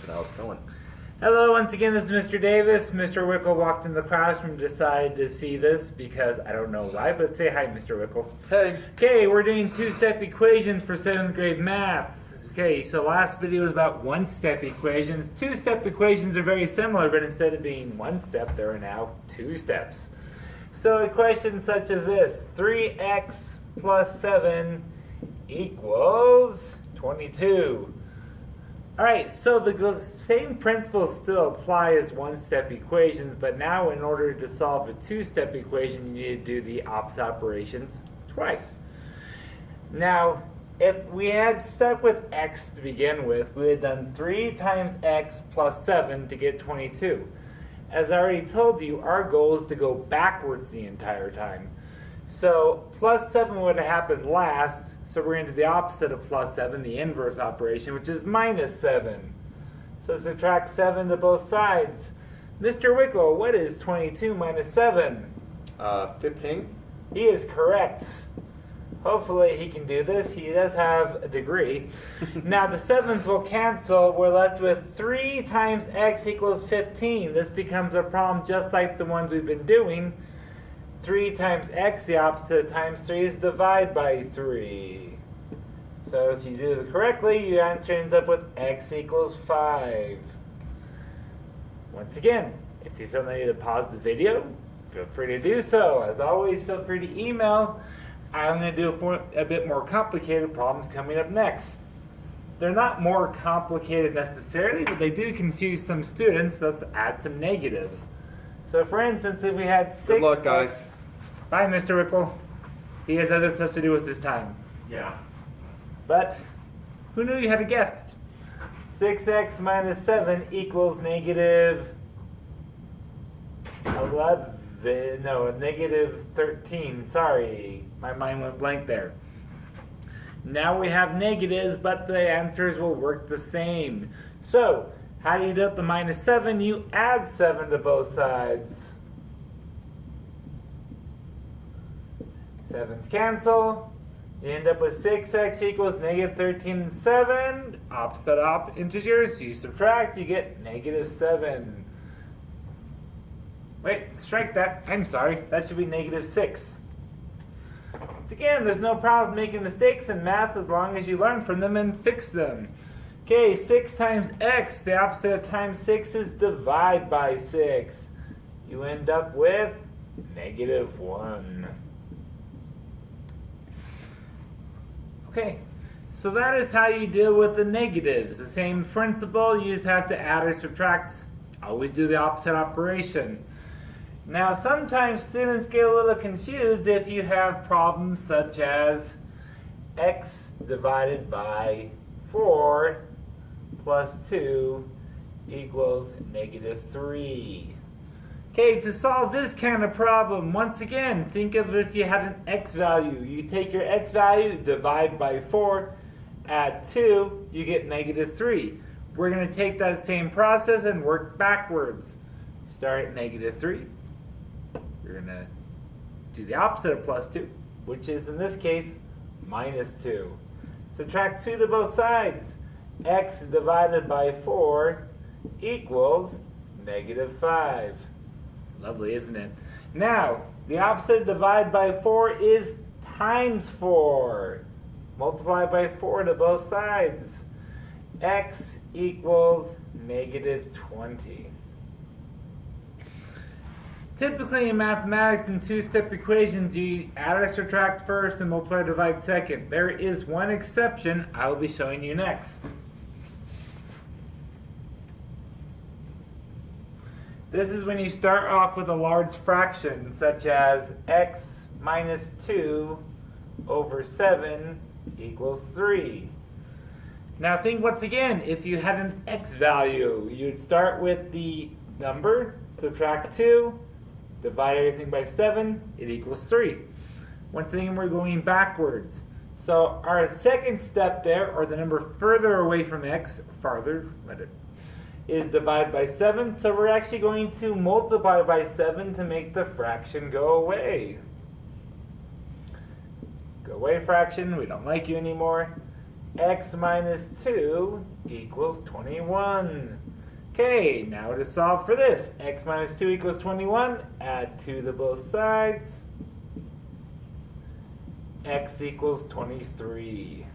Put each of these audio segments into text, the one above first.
how it's going. Hello, once again, this is Mr. Davis. Mr. Wickle walked in the classroom and decided to see this because I don't know why, but say hi, Mr. Wickle. Hey. Okay, we're doing two-step equations for 7th grade math. Okay, so last video was about one-step equations. Two-step equations are very similar, but instead of being one step, there are now two steps. So equations such as this, 3x plus 7 equals 22. Alright, so the same principles still apply as one-step equations, but now in order to solve a two-step equation, you need to do the opposite operations twice. Now, if we had stuck with x to begin with, we had done 3 times x plus 7 to get 22. As I already told you, our goal is to go backwards the entire time. So plus 7 would have happened last, so we're going to do the opposite of plus 7, the inverse operation, which is minus 7. So subtract 7 to both sides. Mr. Wickle, what is 22 minus 7? 15. He is correct. Hopefully he can do this. He does have a degree. Now the 7s will cancel. We're left with 3 times x equals 15. This becomes a problem just like the ones we've been doing. 3 times x, the opposite of times 3 is divide by 3. So if you do it correctly, your answer ends up with x equals 5. Once again, if you feel the need to pause the video, feel free to do so. As always, feel free to email. I'm going to do a bit more complicated problems coming up next. They're not more complicated necessarily, but they do confuse some students. Let's add some negatives. So for instance, if we had 6... Good luck, guys. Bye, Mr. Wickle. He has other stuff to do with his time. Yeah. But who knew you had a guest? 6x minus 7 equals negative 11. No, negative 13. Sorry, my mind went blank there. Now we have negatives, but the answers will work the same. So, how do you do it the minus 7? You add 7 to both sides. 7's cancel. You end up with 6x equals negative 13 and 7. Opposite integers, you subtract, you get negative 7. Wait, strike that. I'm sorry. That should be negative 6. Once again, there's no problem making mistakes in math as long as you learn from them and fix them. Okay, 6 times x, the opposite of times 6 is divide by 6. You end up with negative 1. Okay, so that is how you deal with the negatives. The same principle, you just have to add or subtract. Always do the opposite operation. Now, sometimes students get a little confused if you have problems such as x divided by 4 plus 2 equals negative 3. Okay, to solve this kind of problem, once again, think of if you had an x value. You take your x value, divide by 4, add 2, you get negative 3. We're going to take that same process and work backwards. Start at negative 3. You're going to do the opposite of plus 2, which is, in this case, minus 2. Subtract 2 to both sides. X divided by 4 equals negative 5. Lovely, isn't it? Now, the opposite of divide by 4 is times 4. Multiply by 4 to both sides. X equals negative 20. Typically in mathematics and two-step equations, you add or subtract first and multiply or divide second. There is one exception I will be showing you next. This is when you start off with a large fraction, such as x minus 2 over 7 equals 3. Now think once again, if you had an x value, you'd start with the number, subtract 2, divide everything by 7, it equals 3. Once again, we're going backwards. So our second step there, or the number further away from x, farther, is divide by 7. So we're actually going to multiply by 7 to make the fraction go away. Go away, fraction. We don't like you anymore. x minus 2 equals 21. Okay, now to solve for this. X minus 2 equals 21. Add 2 to both sides. X equals 23.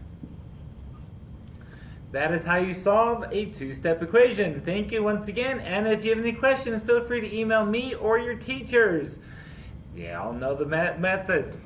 That is how you solve a two-step equation. Thank you once again, and if you have any questions, feel free to email me or your teachers. Yeah, I'll know the method.